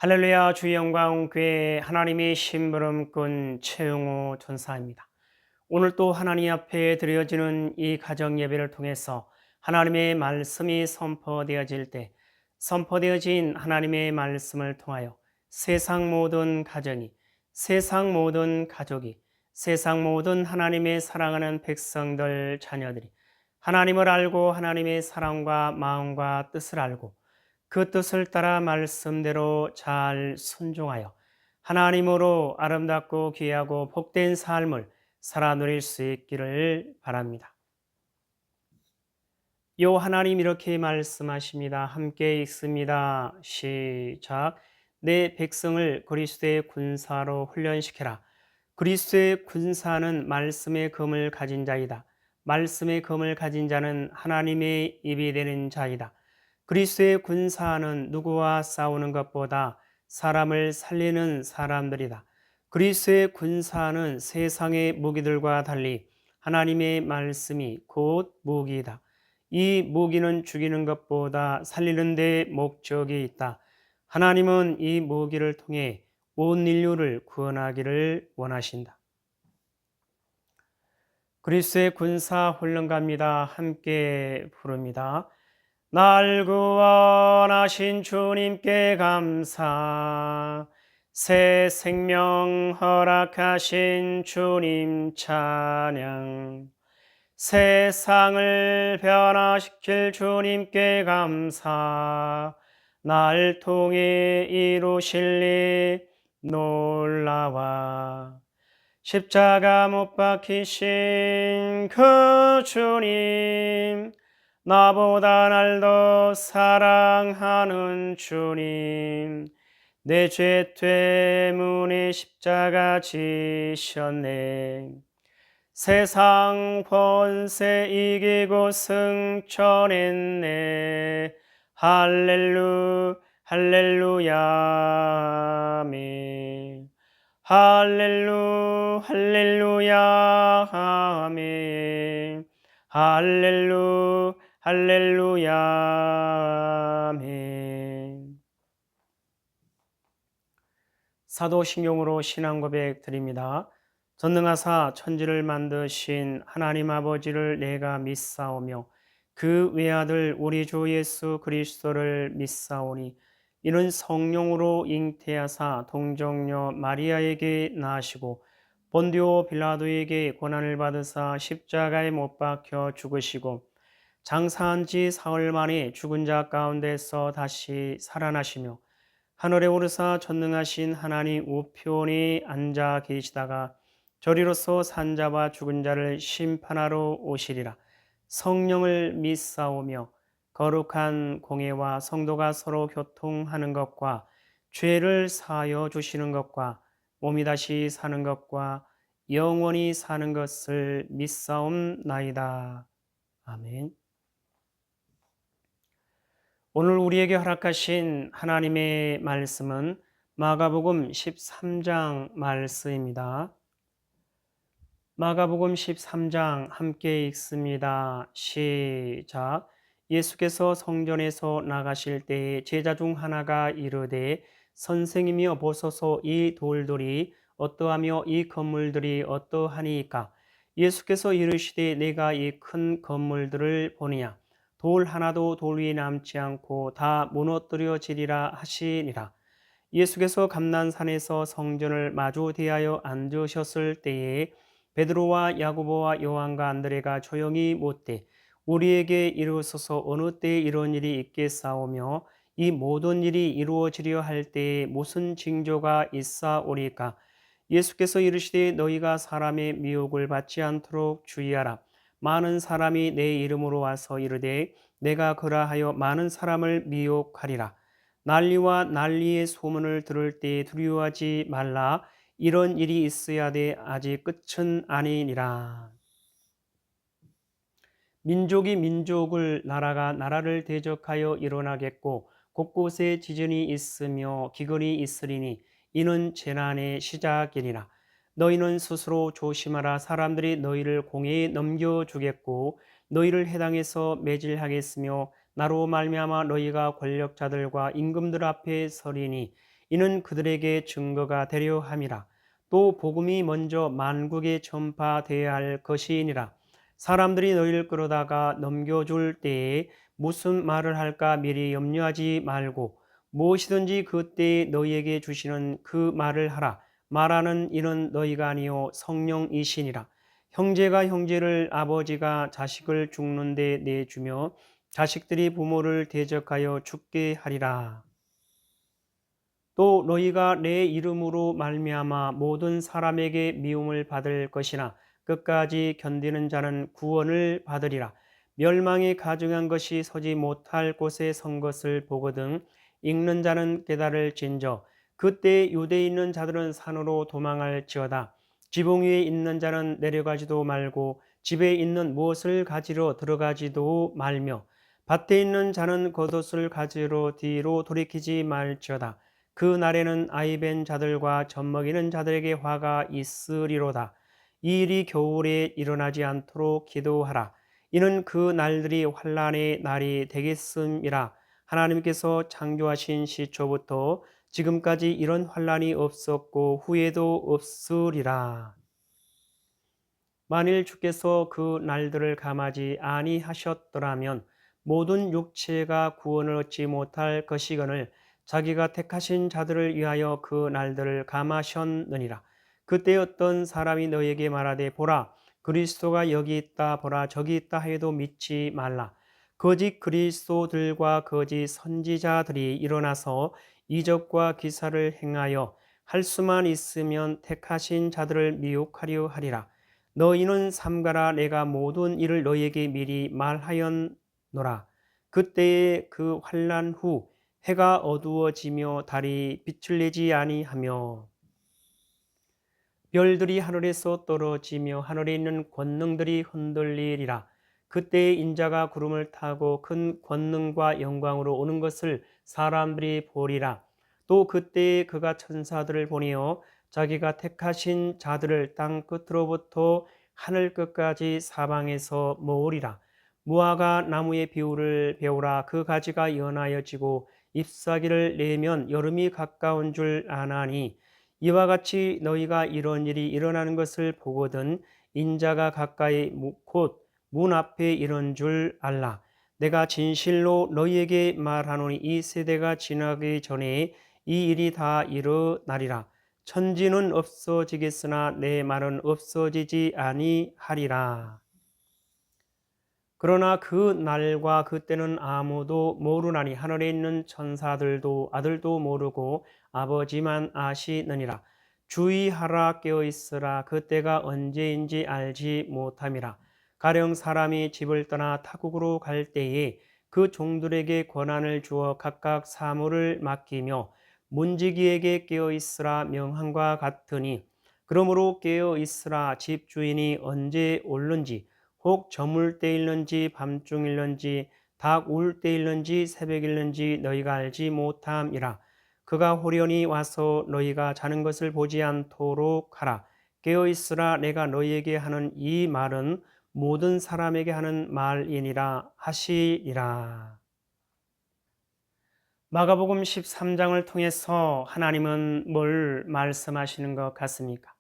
할렐루야. 주의 영광 교회 하나님의 심부름꾼 최용호 전사입니다. 오늘 또 하나님 앞에 드려지는 이 가정 예배를 통해서 하나님의 말씀이 선포되어질 때 선포되어진 하나님의 말씀을 통하여 세상 모든 가정이, 세상 모든 가족이, 세상 모든 하나님의 사랑하는 백성들 자녀들이 하나님을 알고 하나님의 사랑과 마음과 뜻을 알고 그 뜻을 따라 말씀대로 잘 순종하여 하나님으로 아름답고 귀하고 복된 삶을 살아 누릴 수 있기를 바랍니다. 요 하나님 이렇게 말씀하십니다. 함께 읽습니다. 시작. 내 백성을 그리스도의 군사로 훈련시켜라. 그리스도의 군사는 말씀의 검을 가진 자이다. 말씀의 검을 가진 자는 하나님의 입이 되는 자이다. 그리스도의 군사는 누구와 싸우는 것보다 사람을 살리는 사람들이다. 그리스도의 군사는 세상의 무기들과 달리 하나님의 말씀이 곧 무기이다. 이 무기는 죽이는 것보다 살리는 데 목적이 있다. 하나님은 이 무기를 통해 온 인류를 구원하기를 원하신다. 그리스도의 군사 훈련가입니다. 함께 부릅니다. 날 구원하신 주님께 감사, 새 생명 허락하신 주님 찬양, 세상을 변화시킬 주님께 감사, 날 통해 이루실 일 놀라와. 십자가 못 박히신 그 주님, 나보다 날 더 사랑하는 주님, 내 죄 때문에 십자가 지셨네. 세상 권세 이기고 승천했네. 할렐루야 아멘. 할렐루야 아멘. 할렐루야 아멘. 사도신경으로 신앙 고백 드립니다. 전능하사 천지를 만드신 하나님 아버지를 내가 믿사오며 그 외아들 우리 주 예수 그리스도를 믿사오니 이는 성령으로 잉태하사 동정녀 마리아에게 나시고 본디오 빌라도에게 고난을 받으사 십자가에 못 박혀 죽으시고 장사한 지 사흘 만에 죽은 자 가운데서 다시 살아나시며 하늘에 오르사 전능하신 하나님 우편에 앉아 계시다가 저리로서 산자와 죽은 자를 심판하러 오시리라. 성령을 믿사오며 거룩한 공예와 성도가 서로 교통하는 것과 죄를 사하여 주시는 것과 몸이 다시 사는 것과 영원히 사는 것을 믿사옵나이다. 아멘. 오늘 우리에게 허락하신 하나님의 말씀은 마가복음 13장 말씀입니다. 마가복음 13장 함께 읽습니다. 시작. 예수께서 성전에서 나가실 때에 제자 중 하나가 이르되 선생님이여 보소서 이 돌들이 어떠하며 이 건물들이 어떠하니이까. 예수께서 이르시되 내가 이 큰 건물들을 보느냐. 돌 하나도 돌 위에 남지 않고 다 무너뜨려지리라 하시니라. 예수께서 감난산에서 성전을 마주 대하여 앉으셨을 때에 베드로와 야고보와 요한과 안드레가 조용히 묻되 우리에게 이르소서 어느 때에 이런 일이 있겠사오며 이 모든 일이 이루어지려 할 때에 무슨 징조가 있사오리까. 예수께서 이르시되 너희가 사람의 미혹을 받지 않도록 주의하라. 많은 사람이 내 이름으로 와서 이르되 내가 그라하여 많은 사람을 미혹하리라. 난리와 난리의 소문을 들을 때에 두려워하지 말라. 이런 일이 있어야 돼 아직 끝은 아니니라. 민족이 민족을, 나라가 나라를 대적하여 일어나겠고 곳곳에 지진이 있으며 기근이 있으리니 이는 재난의 시작이니라. 너희는 스스로 조심하라. 사람들이 너희를 공회에 넘겨주겠고 너희를 해당에서 매질하겠으며 나로 말미암아 너희가 권력자들과 임금들 앞에 서리니 이는 그들에게 증거가 되려 함이라. 또 복음이 먼저 만국에 전파되어야 할 것이니라. 사람들이 너희를 끌어다가 넘겨줄 때에 무슨 말을 할까 미리 염려하지 말고 무엇이든지 그때에 너희에게 주시는 그 말을 하라. 말하는 이는 너희가 아니요 성령이시니라. 형제가 형제를, 아버지가 자식을 죽는 데 내주며 자식들이 부모를 대적하여 죽게 하리라. 또 너희가 내 이름으로 말미암아 모든 사람에게 미움을 받을 것이나 끝까지 견디는 자는 구원을 받으리라. 멸망에 가증한 것이 서지 못할 곳에 선 것을 보거든 읽는 자는 깨달을진저. 그때 유대에 있는 자들은 산으로 도망할지어다. 지붕 위에 있는 자는 내려가지도 말고 집에 있는 무엇을 가지러 들어가지도 말며 밭에 있는 자는 겉옷을 가지러 뒤로 돌이키지 말지어다. 그 날에는 아이벤 자들과 젖먹이는 자들에게 화가 있으리로다. 이 일이 겨울에 일어나지 않도록 기도하라. 이는 그 날들이 환난의 날이 되겠음이라. 하나님께서 창조하신 시초부터 지금까지 이런 환난이 없었고 후에도 없으리라. 만일 주께서 그 날들을 감하지 아니하셨더라면 모든 육체가 구원을 얻지 못할 것이거늘 자기가 택하신 자들을 위하여 그 날들을 감하셨느니라. 그때 어떤 사람이 너에게 말하되 보라 그리스도가 여기 있다 보라 저기 있다 하여도 믿지 말라. 거짓 그리스도들과 거짓 선지자들이 일어나서 이적과 기사를 행하여 할 수만 있으면 택하신 자들을 미혹하려 하리라. 너희는 삼가라 내가 모든 일을 너희에게 미리 말하였노라. 그때에 그 환난 후 해가 어두워지며 달이 빛을 내지 아니하며 별들이 하늘에서 떨어지며 하늘에 있는 권능들이 흔들리리라. 그때에 인자가 구름을 타고 큰 권능과 영광으로 오는 것을 사람들이 보리라. 또 그때에 그가 천사들을 보내어 자기가 택하신 자들을 땅 끝으로부터 하늘 끝까지 사방에서 모으리라. 무화과 나무의 비율을 배우라. 그 가지가 연하여지고 잎사귀를 내면 여름이 가까운 줄 아나니 이와 같이 너희가 이런 일이 일어나는 것을 보거든 인자가 가까이 곧 문 앞에 이런 줄 알라. 내가 진실로 너희에게 말하노니 이 세대가 지나기 전에 이 일이 다 일어나리라. 천지는 없어지겠으나 내 말은 없어지지 아니하리라. 그러나 그 날과 그때는 아무도 모르나니 하늘에 있는 천사들도 아들도 모르고 아버지만 아시느니라. 주의하라 깨어있으라 그때가 언제인지 알지 못함이라. 가령 사람이 집을 떠나 타국으로 갈 때에 그 종들에게 권한을 주어 각각 사물을 맡기며 문지기에게 깨어있으라 명함과 같으니 그러므로 깨어있으라 집주인이 언제 올는지 혹 저물 때일는지 밤중일는지 닭 울 때일는지 새벽일는지 너희가 알지 못함이라. 그가 호련히 와서 너희가 자는 것을 보지 않도록 하라. 깨어있으라 내가 너희에게 하는 이 말은 모든 사람에게 하는 말이니라 하시리라. 마가복음 13장을 통해서 하나님은 뭘 말씀하시는 것 같습니까?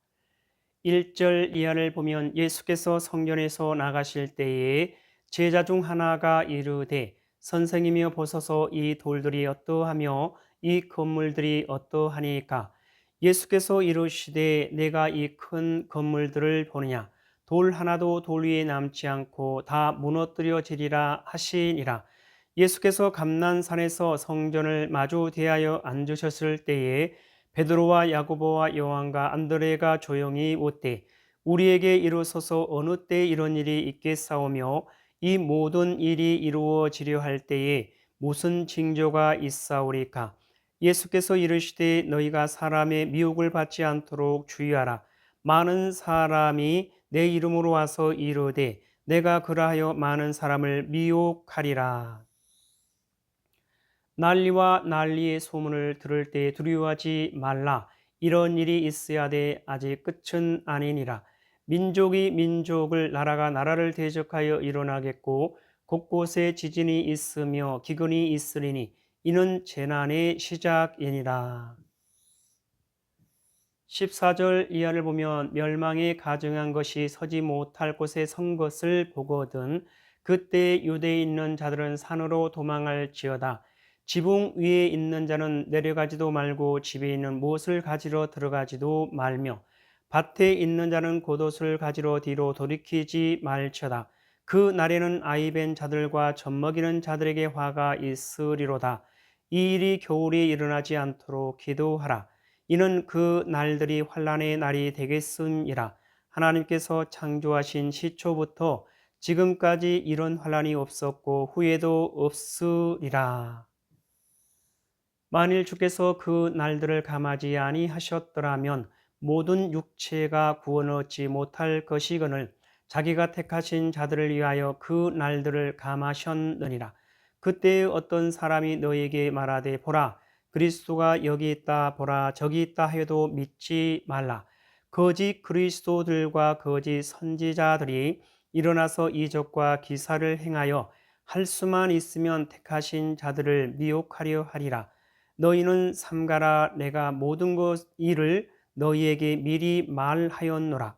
1절 이하를 보면 예수께서 성전에서 나가실 때에 제자 중 하나가 이르되 선생님이여 보소서 이 돌들이 어떠하며 이 건물들이 어떠하니까. 예수께서 이르시되 내가 이 큰 건물들을 보느냐. 돌 하나도 돌 위에 남지 않고 다 무너뜨려지리라 하시니라. 예수께서 감난산에서 성전을 마주 대하여 앉으셨을 때에 베드로와 야고보와 요한과 안드레가 조용히 웃되 우리에게 이루소서 어느 때 이런 일이 있겠사오며 이 모든 일이 이루어지려 할 때에 무슨 징조가 있사오리까. 예수께서 이르시되 너희가 사람의 미혹을 받지 않도록 주의하라. 많은 사람이 내 이름으로 와서 이르되 내가 그러하여 많은 사람을 미혹하리라. 난리와 난리의 소문을 들을 때 두려워하지 말라. 이런 일이 있어야 돼 아직 끝은 아니니라. 민족이 민족을 나라가 나라를 대적하여 일어나겠고 곳곳에 지진이 있으며 기근이 있으리니 이는 재난의 시작이니라. 14절 이하를 보면 멸망에 가증한 것이 서지 못할 곳에 선 것을 보거든 그때 유대에 있는 자들은 산으로 도망할지어다. 지붕 위에 있는 자는 내려가지도 말고 집에 있는 못을 가지러 들어가지도 말며 밭에 있는 자는 겉옷을 가지러 뒤로 돌이키지 말지어다. 그 날에는 아이벤 자들과 젖먹이는 자들에게 화가 있으리로다. 이 일이 겨울에 일어나지 않도록 기도하라. 이는 그 날들이 환난의 날이 되겠음이라. 하나님께서 창조하신 시초부터 지금까지 이런 환난이 없었고 후에도 없으리라. 만일 주께서 그 날들을 감하지 아니하셨더라면 모든 육체가 구원 얻지 못할 것이거늘 자기가 택하신 자들을 위하여 그 날들을 감하셨느니라. 그때 어떤 사람이 너에게 말하되 보라 그리스도가 여기 있다 보라 저기 있다 해도 믿지 말라. 거짓 그리스도들과 거짓 선지자들이 일어나서 이적과 기사를 행하여 할 수만 있으면 택하신 자들을 미혹하려 하리라. 너희는 삼가라 내가 모든 것 일을 너희에게 미리 말하였노라.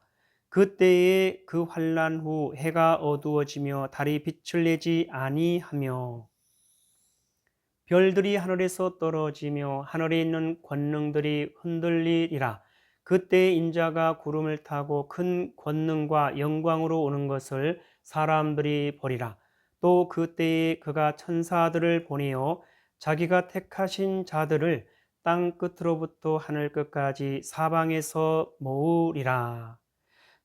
그때에 그 환난 후 해가 어두워지며 달이 빛을 내지 아니하며 별들이 하늘에서 떨어지며 하늘에 있는 권능들이 흔들리리라. 그때 인자가 구름을 타고 큰 권능과 영광으로 오는 것을 사람들이 보리라. 또 그때에 그가 천사들을 보내어 자기가 택하신 자들을 땅 끝으로부터 하늘 끝까지 사방에서 모으리라.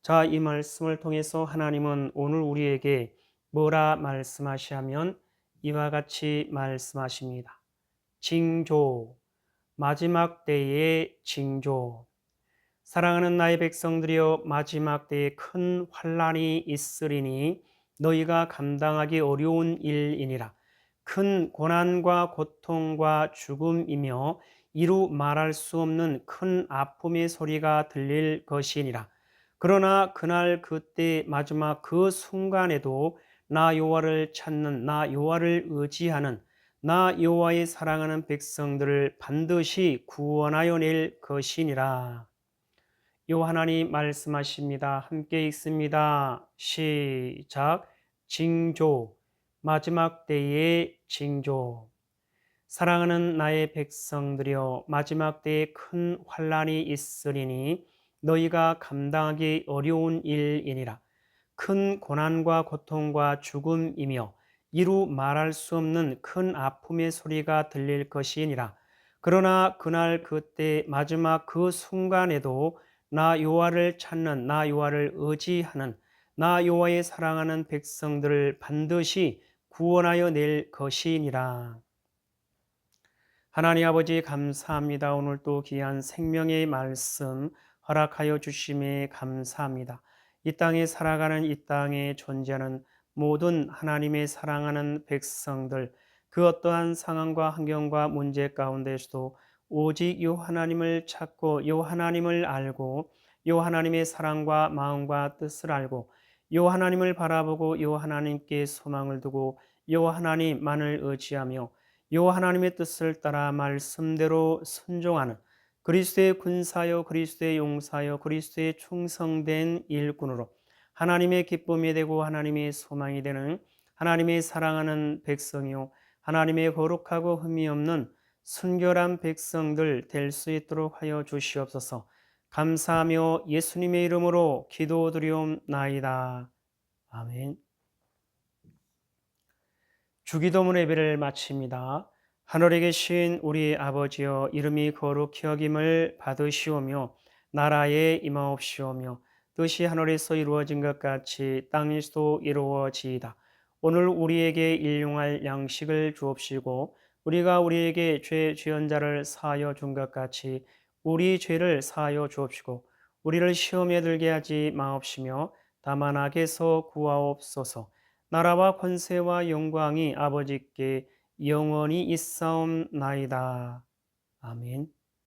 자, 이 말씀을 통해서 하나님은 오늘 우리에게 뭐라 말씀하시냐면 이와 같이 말씀하십니다. 징조, 마지막 때의 징조. 사랑하는 나의 백성들이여 마지막 때에 큰 환난이 있으리니 너희가 감당하기 어려운 일이니라. 큰 고난과 고통과 죽음이며 이루 말할 수 없는 큰 아픔의 소리가 들릴 것이니라. 그러나 그날 그때 마지막 그 순간에도 나 여호와를 찾는 나 여호와를 의지하는 나 여호와의 사랑하는 백성들을 반드시 구원하여 낼 것이니라. 요 하나님 말씀하십니다. 함께 읽습니다. 시작. 징조, 마지막 때의 징조. 사랑하는 나의 백성들이여 마지막 때에 큰 환난이 있으리니 너희가 감당하기 어려운 일이니라. 큰 고난과 고통과 죽음이며 이루 말할 수 없는 큰 아픔의 소리가 들릴 것이니라. 그러나 그날 그때 마지막 그 순간에도 나 여호와를 찾는 나 여호와를 의지하는 나 여호와의 사랑하는 백성들을 반드시 구원하여 낼 것이니라. 하나님 아버지 감사합니다. 오늘 또 귀한 생명의 말씀 허락하여 주심에 감사합니다. 이 땅에 살아가는 이 땅에 존재하는 모든 하나님의 사랑하는 백성들 그 어떠한 상황과 환경과 문제 가운데서도 오직 요 하나님을 찾고 요 하나님을 알고 요 하나님의 사랑과 마음과 뜻을 알고 요 하나님을 바라보고 요 하나님께 소망을 두고 요 하나님만을 의지하며 요 하나님의 뜻을 따라 말씀대로 순종하는 그리스도의 군사요 그리스도의 용사요 그리스도의 충성된 일꾼으로 하나님의 기쁨이 되고 하나님의 소망이 되는 하나님의 사랑하는 백성이요 하나님의 거룩하고 흠이 없는 순결한 백성들 될 수 있도록 하여 주시옵소서. 감사하며 예수님의 이름으로 기도드리옵나이다. 아멘. 주기도문 예배를 마칩니다. 하늘에 계신 우리 아버지여 이름이 거룩히 여김을 받으시오며 나라에 임하옵시오며 뜻이 하늘에서 이루어진 것 같이 땅에서도 이루어지이다. 오늘 우리에게 일용할 양식을 주옵시고 우리가 우리에게 죄 지은 자를 사하여 준 것 같이 우리 죄를 사하여 주옵시고 우리를 시험에 들게 하지 마옵시며 다만 악에서 구하옵소서. 나라와 권세와 영광이 아버지께 영원히 있사옵나이다. 아멘.